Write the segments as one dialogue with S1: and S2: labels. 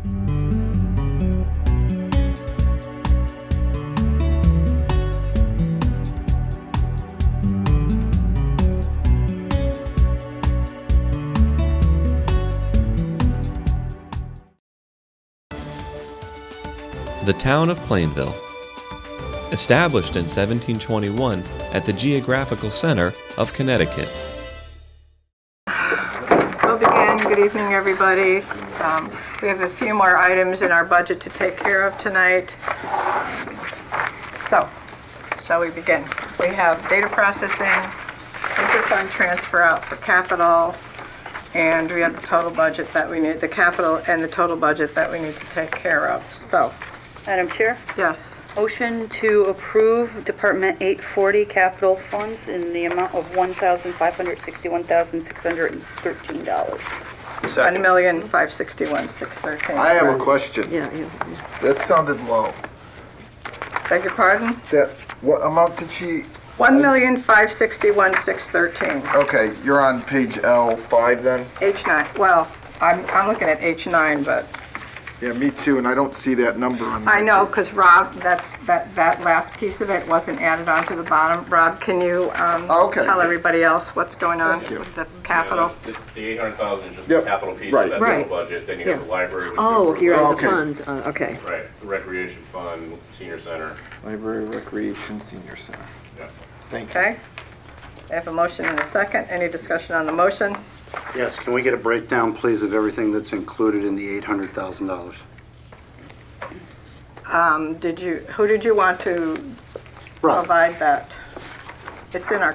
S1: The town of Plainville. Established in 1721 at the geographical center of Connecticut.
S2: We'll begin. Good evening, everybody. We have a few more items in our budget to take care of tonight. So, shall we begin? We have data processing, interfund transfer out for capital, and we have the total budget that we need, the capital and the total budget that we need to take care of. So,
S3: Madam Chair,
S2: yes.
S3: motion to approve Department 840 capital funds in the amount of $1,561,613. $1,561,613.
S4: I have a question.
S3: Yeah.
S4: That sounded low.
S2: Beg your pardon?
S4: What amount did she?
S2: $1,561,613.
S4: Okay, you're on page L5 then?
S2: H9. Well, I'm looking at H9, but
S4: Yeah, me too, and I don't see that number on there.
S2: I know, because Rob, that last piece of it wasn't added onto the bottom. Rob, can you
S4: Okay.
S2: tell everybody else what's going on
S4: Thank you.
S2: with the capital?
S5: Yeah, the 800,000 is just
S4: Yep.
S5: the capital piece
S4: Right.
S5: of that
S3: Right.
S5: total budget. Then you have the library. which
S3: Oh,
S5: is
S3: you're on the
S4: Okay.
S3: funds, okay.
S5: Right, the recreation fund, senior center.
S4: Library, Recreation, Senior Center.
S5: Yeah.
S4: Thank you.
S2: Okay. I have a motion and a second. Any discussion on the motion?
S6: Yes, can we get a breakdown, please, of everything that's included in the $800,000?
S2: Who did you want to
S6: Rob,
S2: provide that? It's in our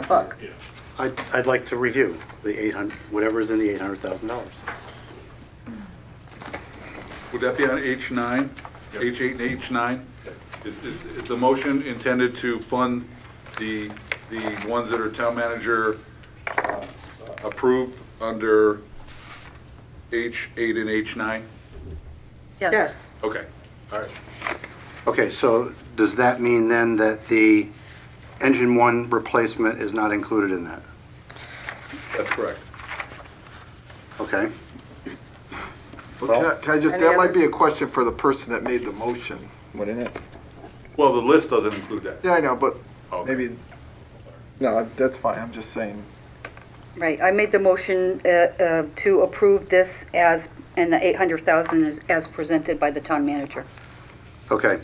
S2: book.
S5: Yeah.
S6: I'd like to review the 800, whatever is in the $800,000.
S7: Would that be on H9,
S5: Yep.
S7: H8 and H9?
S5: Yep.
S7: Is the motion intended to fund the ones that are town manager approved under H8 and H9?
S2: Yes.
S7: Okay, all right.
S6: Okay, so does that mean then that the engine one replacement is not included in that?
S7: That's correct.
S6: Okay,
S4: Well, can I just,
S2: Any
S4: that might
S2: other-
S4: be a question for the person that made the motion, wouldn't it?
S7: Well, the list doesn't include that.
S4: Yeah, I know, but
S7: Okay.
S4: maybe, no, that's fine, I'm just saying.
S3: Right, I made the motion to approve this as, and the 800,000 is as presented by the town manager.
S6: okay.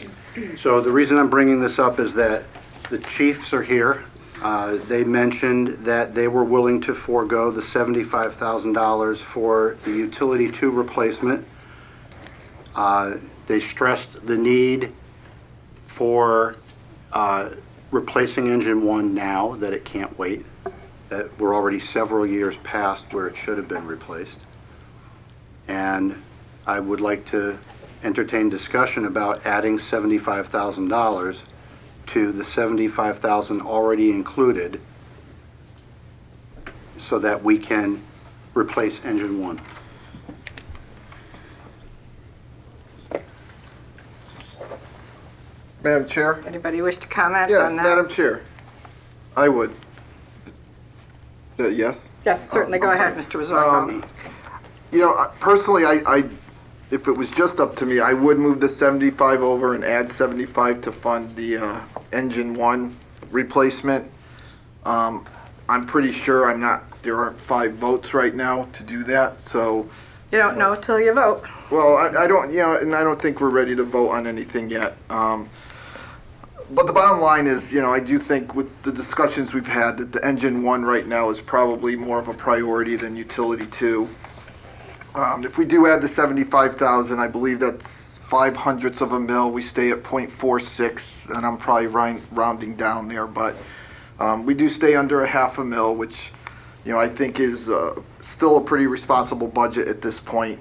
S6: So the reason I'm bringing this up is that the chiefs are here. They mentioned that they were willing to forego the $75,000 for the utility two replacement. They stressed the need for replacing engine one now, that it can't wait, that we're already several years past where it should have been replaced. And I would like to entertain discussion about adding $75,000 to the $75,000 already included so that we can replace engine one.
S4: Madam Chair?
S2: Anybody wish to comment
S4: Yeah,
S2: on that?
S4: Madam Chair, I would. Is that yes?
S2: Yes, certainly. Go
S4: I'm
S2: ahead,
S4: sorry.
S2: Mr. Rozzano.
S4: You know, personally, if it was just up to me, I would move the 75 over and add 75 to fund the engine one replacement. I'm pretty sure there aren't 5 votes right now to do that, so,
S2: You don't know till you vote.
S4: well, I don't, and I don't think we're ready to vote on anything yet. But the bottom line is, I do think with the discussions we've had, that the engine one right now is probably more of a priority than utility two. If we do add the 75,000, I believe that's 0.05 of a mil. We stay at 0.46, and I'm probably rounding down there, but we do stay under a half a mil, which, I think is still a pretty responsible budget at this point.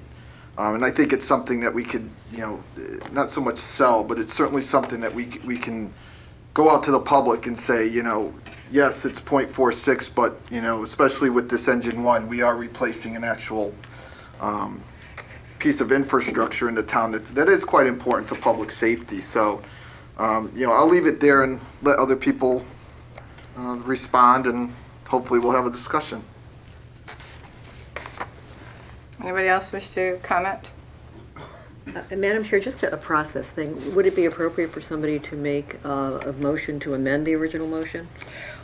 S4: And I think it's something that we could, not so much sell, but it's certainly something that we can go out to the public and say, yes, it's 0.46, but, especially with this engine one, we are replacing an actual piece of infrastructure in the town that is quite important to public safety. So, I'll leave it there and let other people respond, and hopefully we'll have a discussion.
S2: Anybody else wish to comment?
S8: Madam Chair, just a process thing. Would it be appropriate for somebody to make a motion to amend the original motion?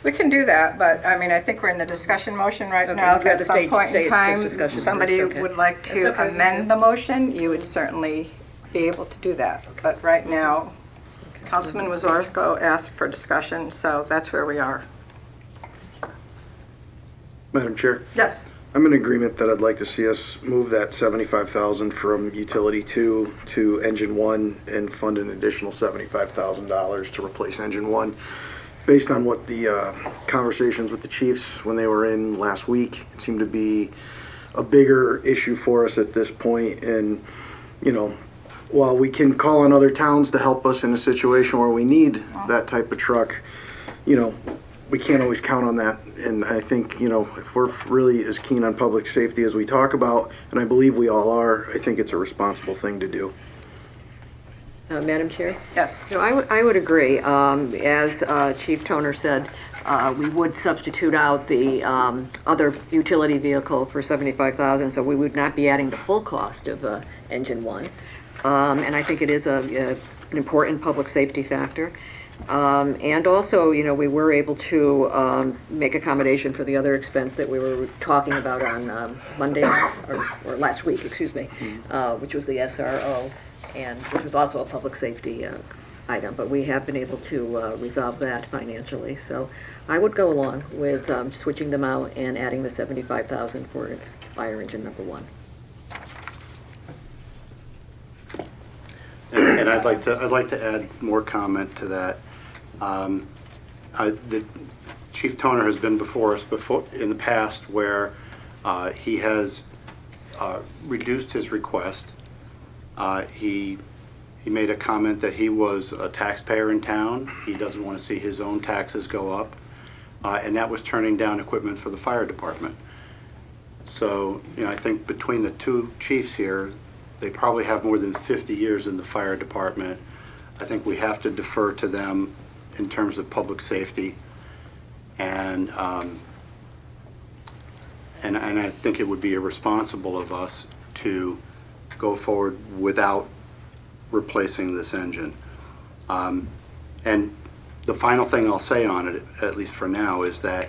S2: We can do that, but I mean, I think we're in the discussion motion right
S8: Okay,
S2: now.
S8: we've
S2: If
S8: got
S2: at
S8: the
S2: some
S8: state-
S2: point in
S8: state
S2: time,
S8: discussion
S2: somebody
S8: first, okay.
S2: would like
S8: That's
S2: to
S8: okay.
S2: amend the motion, you would certainly be able to do that. But right now, Councilman Wazorko asked for discussion, so that's where we are.
S9: Madam Chair,
S2: Yes,
S9: I'm in agreement that I'd like to see us move that 75,000 from utility 2 to engine 1 and fund an additional $75,000 to replace engine 1. Based on what the conversations with the chiefs when they were in last week, it seemed to be a bigger issue for us at this point. And, you know, while we can call on other towns to help us in a situation where we need that type of truck, you know, we can't always count on that. And I think, you know, if we're really as keen on public safety as we talk about, and I believe we all are, I think it's a responsible thing to do.
S8: Madam Chair?
S2: yes.
S8: No, I would agree. As Chief Toner said, we would substitute out the other utility vehicle for $75,000, so we would not be adding the full cost of engine 1. And I think it is an important public safety factor. And also, you know, we were able to make accommodation for the other expense that we were talking about on Monday, or last week, excuse me, which was the SRO, and which was also a public safety item. But we have been able to resolve that financially. So I would go along with switching them out and adding the $75,000 for fire engine number 1.
S6: And I'd like to add more comment to that. The Chief Toner has been before us in the past where he has reduced his request. He made a comment that he was a taxpayer in town. He doesn't want to see his own taxes go up, and that was turning down equipment for the fire department. So, you know, I think between the two chiefs here, they probably have more than 50 years in the fire department. I think we have to defer to them in terms of public safety, and I think it would be irresponsible of us to go forward without replacing this engine. And the final thing I'll say on it, at least for now, is that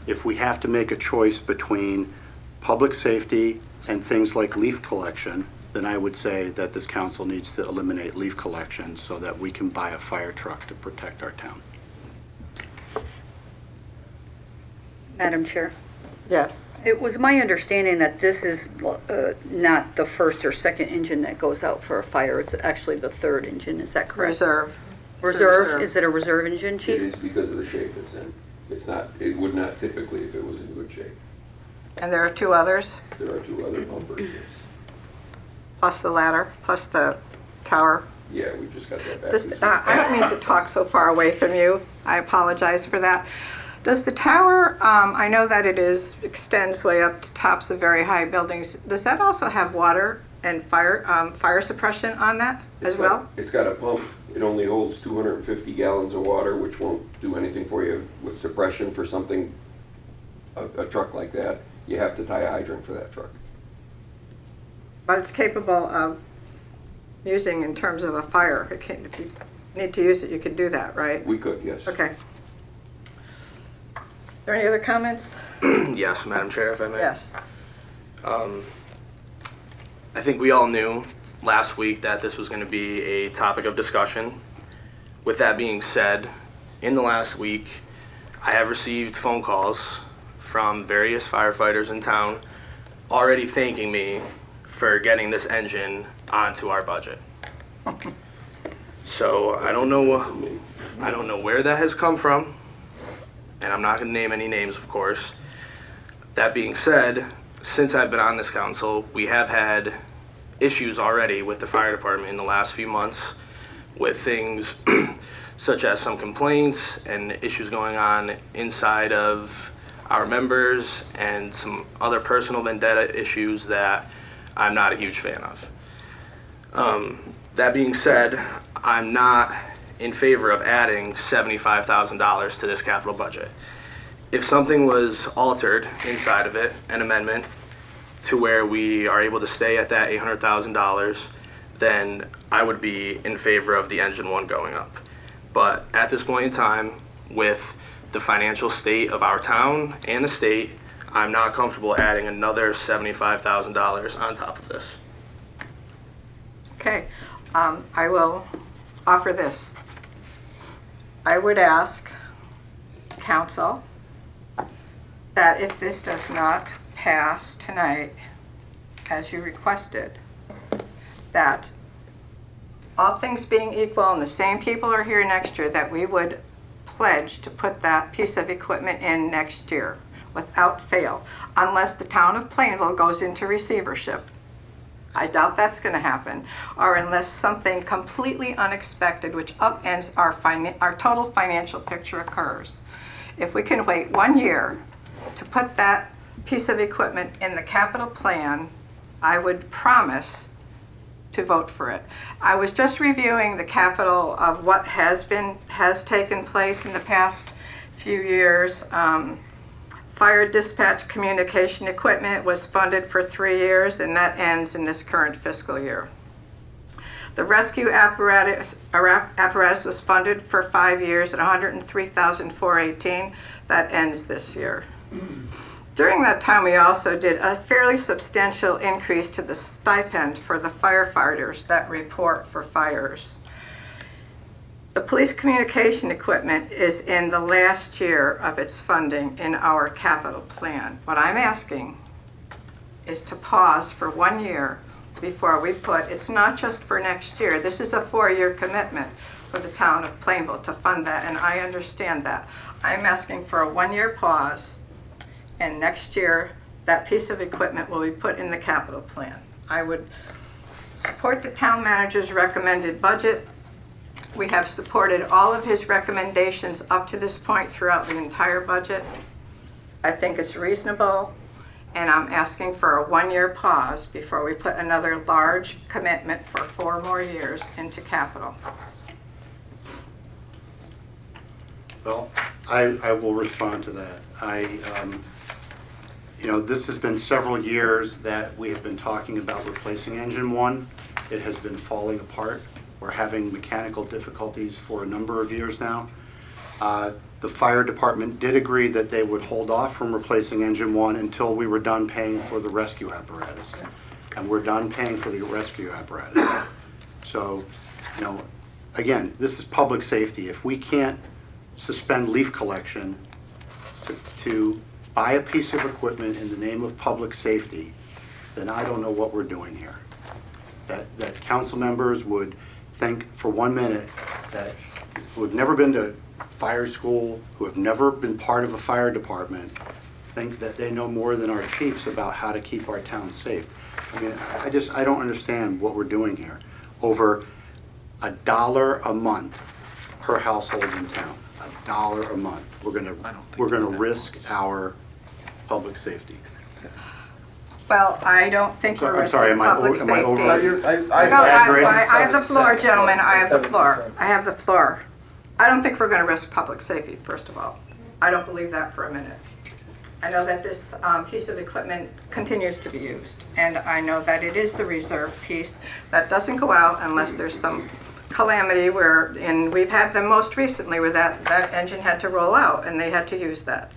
S6: if we have to make a choice between public safety and things like leaf collection, then I would say that this council needs to eliminate leaf collection so that we can buy a fire truck to protect our town.
S3: Madam Chair,
S2: Yes.
S3: it was my understanding that this is not the first or second engine that goes out for a fire. It's actually the third engine. Is that correct?
S2: Reserve.
S3: Reserve? Is it a reserve engine,
S10: It
S3: Chief?
S10: is because of the shape it's in. It's not, it would not typically if it was in good shape.
S2: And there are 2 others,
S10: There are 2 other bumpers, yes.
S2: plus the ladder, plus the tower.
S10: Yeah, we just got that back.
S2: Does, I don't mean to talk so far away from you. I apologize for that. Does the tower, I know that it extends way up to tops of very high buildings. Does that also have water and fire suppression on that as well?
S10: It's got a pump. It only holds 250 gallons of water, which won't do anything for you with suppression for something, a truck like that. You have to tie a hydrant for that truck.
S2: But it's capable of using in terms of a fire. If you need to use it, you can do that, right?
S10: We could, yes.
S2: Okay. Are there any other comments?
S11: Yes, Madam Chair, if I may.
S2: Yes.
S11: I think we all knew last week that this was going to be a topic of discussion. With that being said, in the last week, I have received phone calls from various firefighters in town already thanking me for getting this engine onto our budget. So I don't know where that has come from, and I'm not going to name any names, of course. That being said, since I've been on this council, we have had issues already with the fire department in the last few months with things such as some complaints and issues going on inside of our members and some other personal vendetta issues that I'm not a huge fan of. That being said, I'm not in favor of adding $75,000 to this capital budget. If something was altered inside of it, an amendment, to where we are able to stay at that $800,000, then I would be in favor of the engine one going up. But at this point in time, with the financial state of our town and the state, I'm not comfortable adding another $75,000 on top of this.
S2: Okay, I will offer this. I would ask council that if this does not pass tonight, as you requested, that all things being equal and the same people are here next year, that we would pledge to put that piece of equipment in next year without fail, unless the town of Plainville goes into receivership. I doubt that's going to happen, or unless something completely unexpected, which upends our total financial picture occurs. If we can wait 1 year to put that piece of equipment in the capital plan, I would promise to vote for it. I was just reviewing the capital of what has taken place in the past few years. Fire dispatch communication equipment was funded for 3 years, and that ends in this current fiscal year. The rescue apparatus was funded for 5 years at $103,418. That ends this year. During that time, we also did a fairly substantial increase to the stipend for the firefighters that report for fires. The police communication equipment is in the last year of its funding in our capital plan. What I'm asking is to pause for 1 year before we put, it's not just for next year, this is a 4-year commitment for the town of Plainville to fund that, and I understand that. I'm asking for a 1-year pause, and next year that piece of equipment will be put in the capital plan. I would support the town manager's recommended budget. We have supported all of his recommendations up to this point throughout the entire budget. I think it's reasonable, and I'm asking for a 1-year pause before we put another large commitment for 4 more years into capital.
S6: Well, I will respond to that. This has been several years that we have been talking about replacing engine one. It has been falling apart. We're having mechanical difficulties for a number of years now. The fire department did agree that they would hold off from replacing engine one until we were done paying for the rescue apparatus. And we're done paying for the rescue apparatus. So, again, this is public safety. If we can't suspend leaf collection to buy a piece of equipment in the name of public safety, then I don't know what we're doing here. That council members would think for 1 minute that who have never been to fire school, who have never been part of a fire department, think that they know more than our chiefs about how to keep our town safe. I mean, I don't understand what we're doing here. Over $1 a month per household in town, $1 a month. We're gonna risk our public safety.
S2: Well, I don't think we're
S6: I'm sorry,
S2: risking public
S6: am I over?
S2: safety. I have the floor, gentlemen, I have the floor. I have the floor. I don't think we're going to risk public safety, first of all. I don't believe that for a minute. I know that this piece of equipment continues to be used, and I know that it is the reserve piece that doesn't go out unless there's some calamity and we've had them most recently where that engine had to roll out and they had to use that.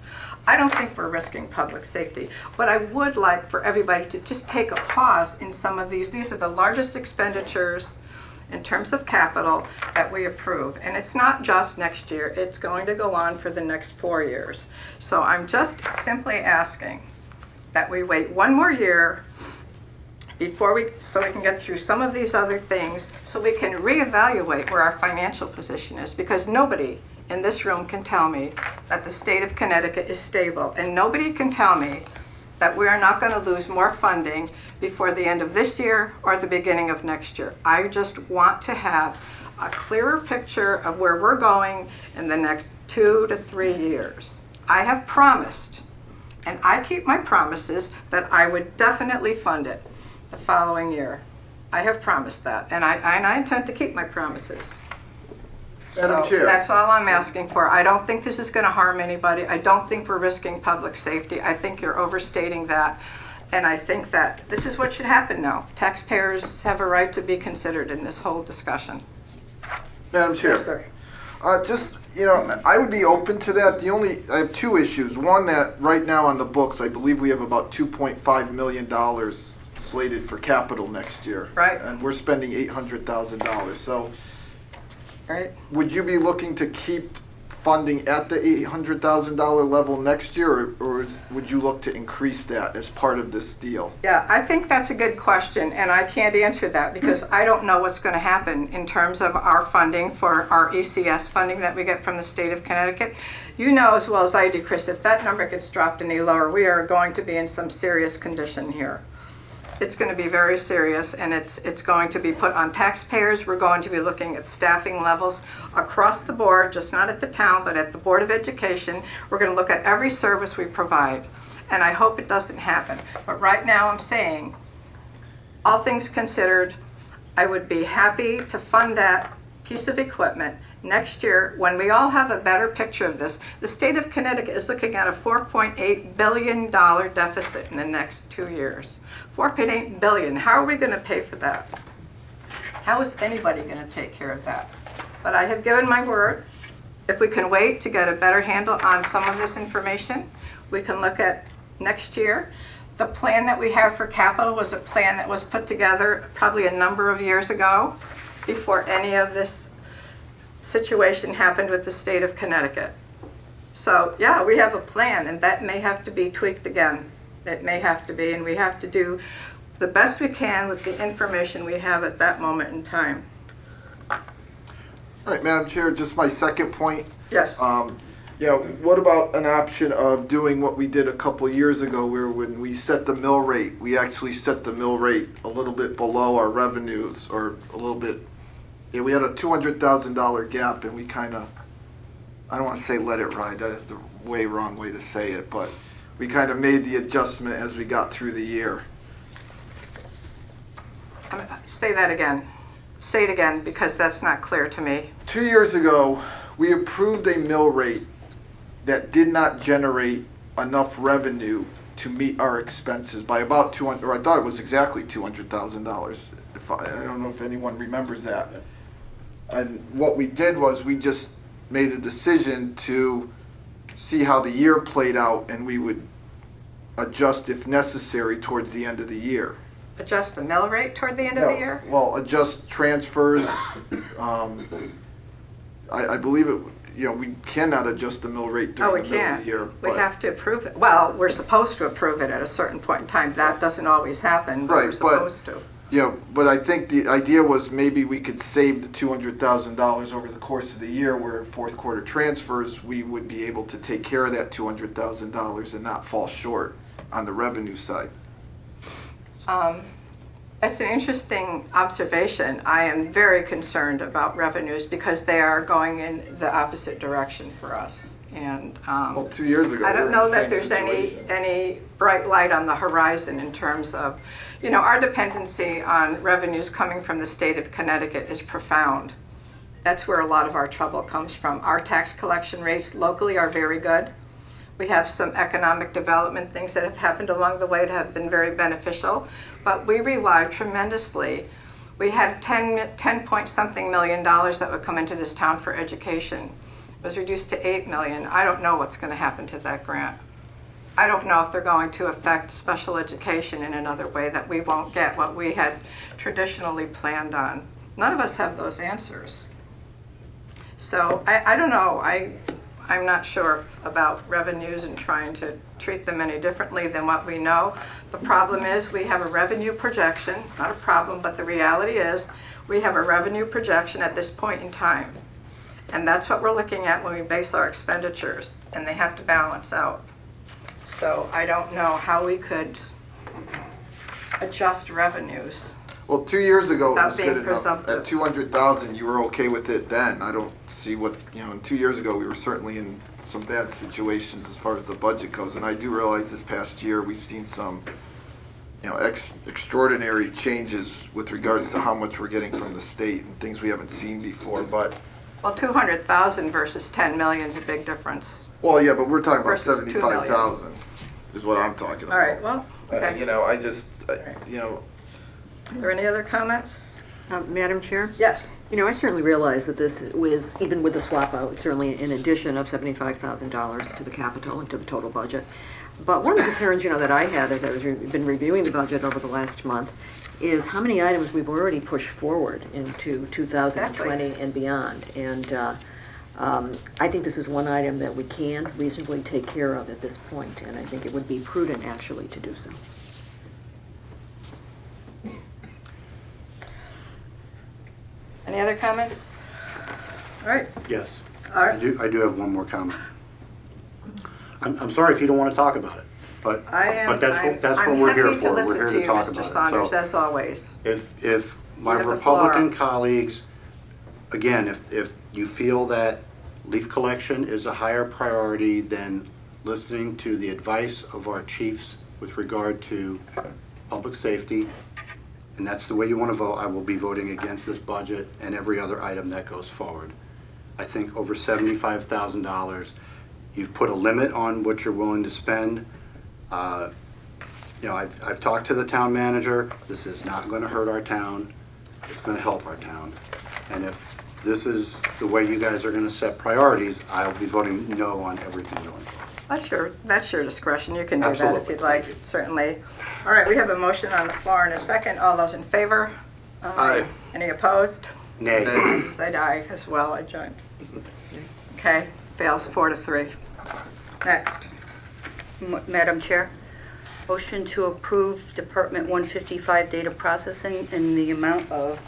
S2: I don't think we're risking public safety. What I would like for everybody to just take a pause in some of these. These are the largest expenditures in terms of capital that we approve. And it's not just next year, it's going to go on for the next 4 years. So I'm just simply asking that we wait 1 more year so we can get through some of these other things, so we can reevaluate where our financial position is, because nobody in this room can tell me that the state of Connecticut is stable, and nobody can tell me that we are not going to lose more funding before the end of this year or the beginning of next year. I just want to have a clearer picture of where we're going in the next 2 to 3 years. I have promised, and I keep my promises, that I would definitely fund it the following year. I have promised that, and I intend to keep my promises.
S4: Madam
S2: So
S4: Chair.
S2: that's all I'm asking for. I don't think this is going to harm anybody. I don't think we're risking public safety. I think you're overstating that. And I think that this is what should happen now. Taxpayers have a right to be considered in this whole discussion.
S4: Madam Chair.
S2: Yes, sir.
S4: Just, I would be open to that. I have two issues. One, that right now on the books, I believe we have about $2.5 million slated for capital next year.
S2: Right.
S4: And we're spending $800,000. So
S2: Right?
S4: would you be looking to keep funding at the $800,000 level next year, or would you look to increase that as part of this deal?
S2: Yeah, I think that's a good question, and I can't answer that because I don't know what's going to happen in terms of our funding for our ECS funding that we get from the state of Connecticut. You know as well as I do, Chris, if that number gets dropped any lower, we are going to be in some serious condition here. It's going to be very serious, and it's going to be put on taxpayers. We're going to be looking at staffing levels across the board, just not at the town, but at the Board of Education. We're going to look at every service we provide, and I hope it doesn't happen. But right now I'm saying, all things considered, I would be happy to fund that piece of equipment next year when we all have a better picture of this. The state of Connecticut is looking at a $4.8 billion deficit in the next 2 years. $4.8 billion. How are we going to pay for that? How is anybody going to take care of that? But I have given my word. If we can wait to get a better handle on some of this information, we can look at next year. The plan that we have for capital was a plan that was put together probably a number of years ago, before any of this situation happened with the state of Connecticut. So yeah, we have a plan, and that may have to be tweaked again. It may have to be, and we have to do the best we can with the information we have at that moment in time.
S4: All right, Madam Chair, just my second point.
S2: Yes.
S4: What about an option of doing what we did a couple years ago, where when we set the mill rate, we actually set the mill rate a little bit below our revenues, or a little bit. Yeah, we had a $200,000 gap, and we kind of, I don't want to say let it ride, that is the wrong way to say it, but we kind of made the adjustment as we got through the year.
S2: Say that again. Say it again, because that's not clear to me.
S4: 2 years ago, we approved a mill rate that did not generate enough revenue to meet our expenses by about $200,000, or I thought it was exactly $200,000. I don't know if anyone remembers that. And what we did was we just made a decision to see how the year played out, and we would adjust if necessary towards the end of the year.
S2: Adjust the mill rate toward the end of the year?
S4: Well, adjust transfers. I believe it. We cannot adjust the mill rate during the middle of the year.
S2: We have to approve it. Well, we're supposed to approve it at a certain point in time. That doesn't always happen, but we're supposed to.
S4: But I think the idea was maybe we could save the $200,000 over the course of the year, where fourth quarter transfers, we would be able to take care of that $200,000 and not fall short on the revenue side.
S2: It's an interesting observation. I am very concerned about revenues because they are going in the opposite direction for us. And
S4: well, 2 years ago,
S2: I don't
S4: we were
S2: know
S4: in the
S2: that
S4: same
S2: there's
S4: situation.
S2: any bright light on the horizon in terms of, our dependency on revenues coming from the state of Connecticut is profound. That's where a lot of our trouble comes from. Our tax collection rates locally are very good. We have some economic development things that have happened along the way that have been very beneficial, but we rely tremendously. We had 10 point something million dollars that would come into this town for education. It was reduced to 8 million. I don't know what's going to happen to that grant. I don't know if they're going to affect special education in another way that we won't get what we had traditionally planned on. None of us have those answers. So I don't know. I'm not sure about revenues and trying to treat them any differently than what we know. The problem is we have a revenue projection, not a problem, but the reality is we have a revenue projection at this point in time. And that's what we're looking at when we base our expenditures, and they have to balance out. So I don't know how we could adjust revenues.
S4: Well, 2 years ago, it
S2: Without
S4: was
S2: being
S4: good enough.
S2: presumptive.
S4: At 200,000, you were okay with it then. I don't see what, 2 years ago, we were certainly in some bad situations as far as the budget goes. And I do realize this past year, we've seen some, extraordinary changes with regards to how much we're getting from the state and things we haven't seen before. But,
S2: Well, 200,000 versus 10 million is a big difference.
S4: well, yeah, but we're talking about
S2: Versus 2 million.
S4: 75,000 is what I'm talking about.
S2: All right, well, Okay.
S4: You know, I just, you know,
S2: Are there any other comments?
S8: Madam Chair?
S2: Yes.
S8: You know, I certainly realize that this was, even with the swap out, certainly an addition of $75,000 to the capital and to the total budget. But one of the concerns, you know, that I had as I was been reviewing the budget over the last month is how many items we've already pushed forward into 2020
S2: Exactly.
S8: and beyond. And I think this is one item that we can reasonably take care of at this point, and I think it would be prudent actually to do so.
S2: Any other comments? All right.
S6: Yes.
S2: All
S6: I
S2: right.
S6: do have one more comment. I'm sorry if you don't want to talk about it, but that's what we're here for. We're here to talk
S2: I'm happy to listen to you, Mr.
S6: about
S2: Saunders,
S6: it. So
S2: as always.
S6: if my
S2: You have the
S6: Republican
S2: floor.
S6: colleagues, again, if you feel that leaf collection is a higher priority than listening to the advice of our chiefs with regard to public safety, and that's the way you want to vote, I will be voting against this budget and every other item that goes forward. I think over $75,000, you've put a limit on what you're willing to spend. You know, I've talked to the town manager. This is not going to hurt our town. It's going to help our town. And if this is the way you guys are going to set priorities, I'll be voting no on everything going forward.
S2: That's your discretion. You can do that if
S6: Absolutely.
S2: you'd like, certainly. All right, we have a motion on the floor in a second. All those in favor?
S11: Aye.
S2: Any opposed?
S6: Nay.
S2: I die as well, I joined. Okay, fails 4-3. Next.
S3: Madam Chair, motion to approve Department 155 data processing in the amount of,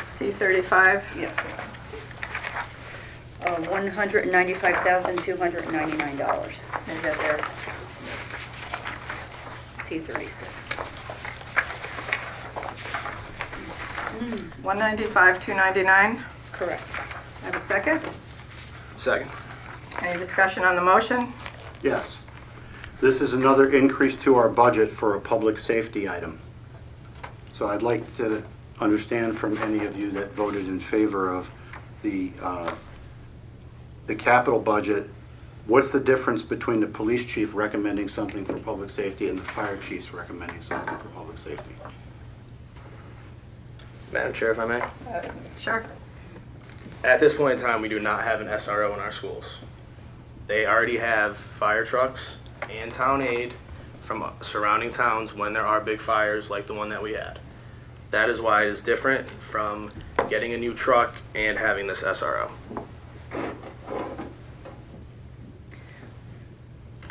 S2: C-35.
S3: yeah, $195,299.
S2: You get there.
S3: C-36.
S2: 195,299.
S3: Correct.
S2: Have a second?
S11: Second.
S2: Any discussion on the motion?
S6: Yes. This is another increase to our budget for a public safety item. So I'd like to understand from any of you that voted in favor of the capital budget, what's the difference between the police chief recommending something for public safety and the fire chief's recommending something for public safety?
S11: Madam Chair, if I may.
S2: Sure.
S11: At this point in time, we do not have an SRO in our schools. They already have fire trucks and town aid from surrounding towns when there are big fires like the one that we had. That is why it is different from getting a new truck and having this SRO.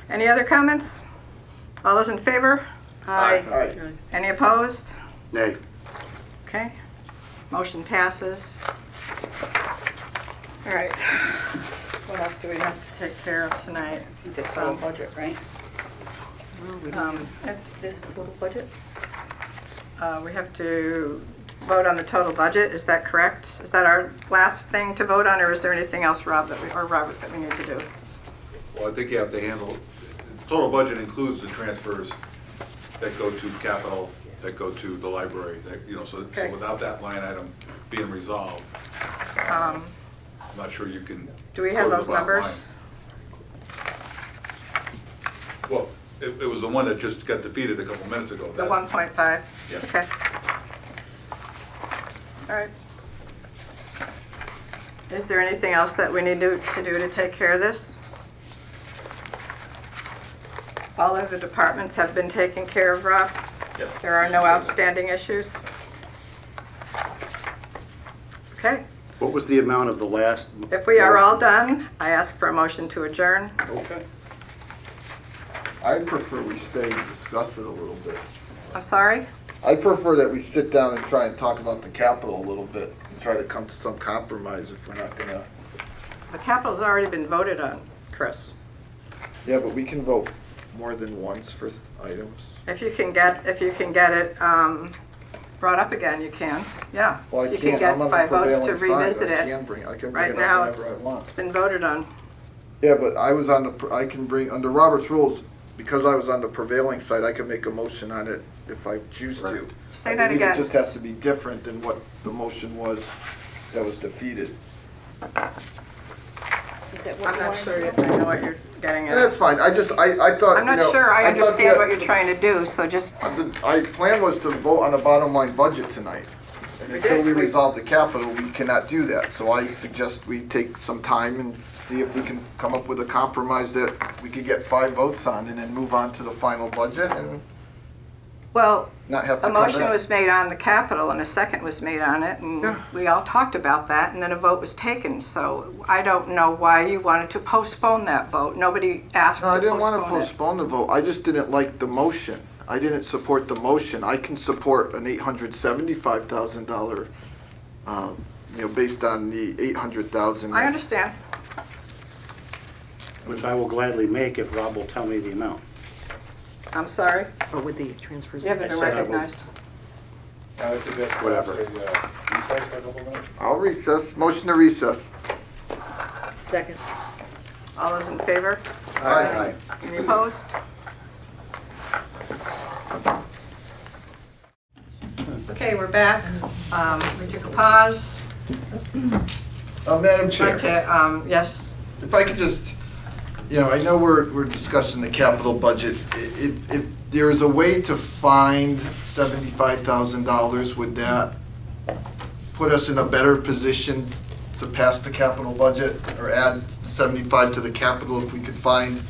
S2: Any other comments? All those in favor?
S11: Aye.
S4: Aye.
S2: Any opposed?
S6: Nay.
S2: Okay. Motion passes. All right. What else do we have to take care of tonight?
S3: The total budget, right? This total budget?
S2: We have to vote on the total budget, is that correct? Is that our last thing to vote on, or is there anything else, Robert, that we need to do?
S7: Well, I think you have to handle, total budget includes the transfers that go to capital, that go to the library, that, you know, so
S2: Okay.
S7: without that line item being resolved, I'm not sure you can.
S2: Do we have
S7: close
S2: those
S7: the bottom
S2: numbers?
S7: line. Well, it was the one that just got defeated a couple minutes ago.
S2: The
S7: That-
S2: 1.5?
S7: Yeah.
S2: Okay. All right. Is there anything else that we need to do to take care of this? All of the departments have been taken care of, Rob?
S11: Yep.
S2: There are no outstanding issues? Okay.
S6: What was the amount of the last?
S2: If we are all done, I ask for a motion to adjourn.
S6: Okay.
S4: I'd prefer we stay and discuss it a little bit.
S2: I'm sorry?
S4: I prefer that we sit down and try and talk about the capital a little bit and try to come to some compromise if we're not gonna.
S2: The capital's already been voted on, Chris.
S4: Yeah, but we can vote more than once for items.
S2: If you can get it brought up again, you can, yeah.
S4: Well, I
S2: You can
S4: can't,
S2: get
S4: I'm on the
S2: 5 votes to
S4: prevailing side.
S2: revisit
S4: I
S2: it.
S4: can bring
S2: Right
S4: it
S2: now,
S4: up
S2: it's
S4: whenever I want.
S2: been voted on.
S4: Yeah, but I was on the, I can bring, under Robert's rules, because I was on the prevailing side, I can make a motion on it if I choose to.
S2: Say that
S4: I believe
S2: again.
S4: it just has to be different than what the motion was that was defeated.
S3: Is that what
S2: I'm
S3: you
S2: not
S3: wanted
S2: sure
S3: to
S2: if
S3: do?
S2: I know what you're getting
S4: And that's
S2: at.
S4: fine, I thought,
S2: I'm
S4: you
S2: not
S4: know,
S2: sure I
S4: thought
S2: understand
S4: that-
S2: what you're trying to do, so just,
S4: Our plan was to vote on the bottom line budget tonight. And until we resolve the capital, we cannot do that. So I suggest we take some time and see if we can come up with a compromise that we could get 5 votes on and then move on to the final budget and
S2: well,
S4: not have to
S2: a
S4: come
S2: motion
S4: back.
S2: was made on the capital and a second was made on it, and
S4: Yeah.
S2: we all talked about that, and then a vote was taken. So I don't know why you wanted to postpone that vote. Nobody asked to
S4: No, I
S2: postpone
S4: didn't want to
S2: it.
S4: postpone the vote. I just didn't like the motion. I didn't support the motion. I can support an $875,000, based on the 800,000.
S2: I understand.
S6: Which I will gladly make if Rob will tell me the amount.
S2: I'm sorry.
S8: Or with the transfers.
S2: You haven't been
S6: said I will-
S2: recognized.
S5: I suggest
S6: Whatever.
S5: recess for a couple minutes.
S4: I'll recess. Motion to recess.
S8: Second.
S2: All those in favor?
S4: Aye.
S2: Any opposed? Okay, we're back. We took a pause.
S4: Madam Chair.
S2: Like to, yes,
S4: If I could just, I know we're discussing the capital budget. If there is a way to find $75,000, would that put us in a better position to pass the capital budget or add 75 to the capital if we could find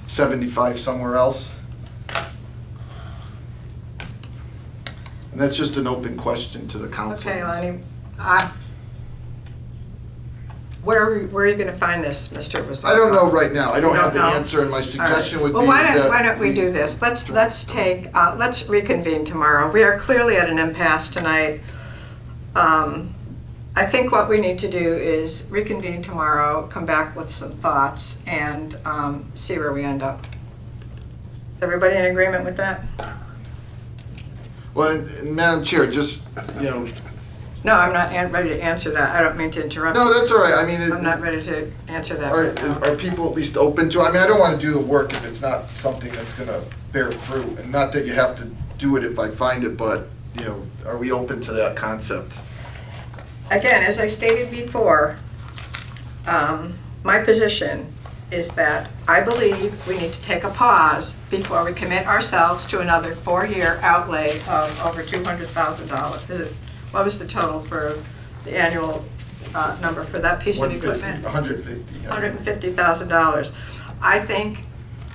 S4: 75 somewhere else? And that's just an open question to the council.
S2: okay, Lonnie. Where are you gonna find this, Mr. Rosario?
S4: I don't know right now. I don't
S2: You
S4: have the
S2: don't know?
S4: answer, and my suggestion would be
S2: Well,
S4: that
S2: why don't we do this? Let's reconvene tomorrow. We are clearly at an impasse tonight. I think what we need to do is reconvene tomorrow, come back with some thoughts, and see where we end up. Is everybody in agreement with that?
S4: Well, and Madam Chair, just,
S2: No, I'm not ready to answer that. I don't mean to interrupt.
S4: no, that's all right. I mean,
S2: I'm not ready to answer that right now.
S4: are people at least open to, I mean, I don't want to do the work if it's not something that's going to bear fruit. And not that you have to do it if I find it, but, are we open to that concept?
S2: Again, as I stated before, my position is that I believe we need to take a pause before we commit ourselves to another 4-year outlay of over $200,000. What was the total for the annual number for that piece of equipment?
S4: $150.
S2: $150,000. I think,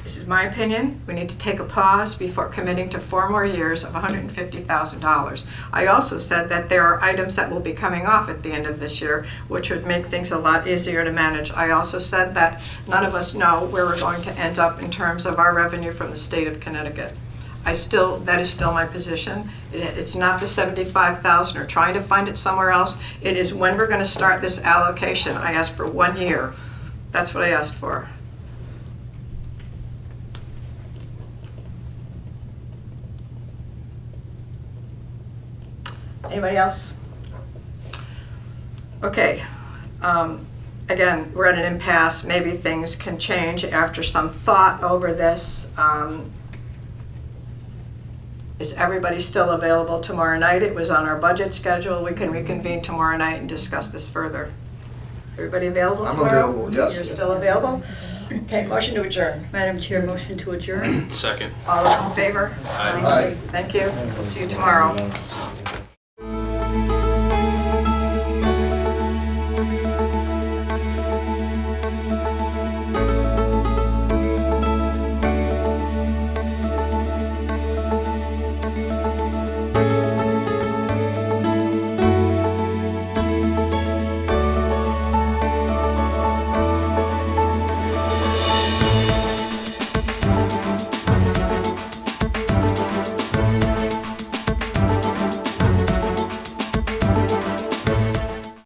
S2: this is my opinion, we need to take a pause before committing to 4 more years of $150,000. I also said that there are items that will be coming off at the end of this year, which would make things a lot easier to manage. I also said that none of us know where we're going to end up in terms of our revenue from the state of Connecticut. That is still my position. It's not the $75,000 or trying to find it somewhere else. It is when we're going to start this allocation. I asked for 1 year. That's what I asked for. Anybody else? Okay. Again, we're at an impasse. Maybe things can change after some thought over this. Is everybody still available tomorrow night? It was on our budget schedule. We can reconvene tomorrow night and discuss this further. Everybody available
S4: I'm
S2: tomorrow?
S4: available, yes.
S2: You're still available? Okay, motion to adjourn.
S3: Madam Chair, motion to adjourn?
S11: Second.
S2: All those in favor?
S4: Aye.
S2: Thank you. We'll see you tomorrow.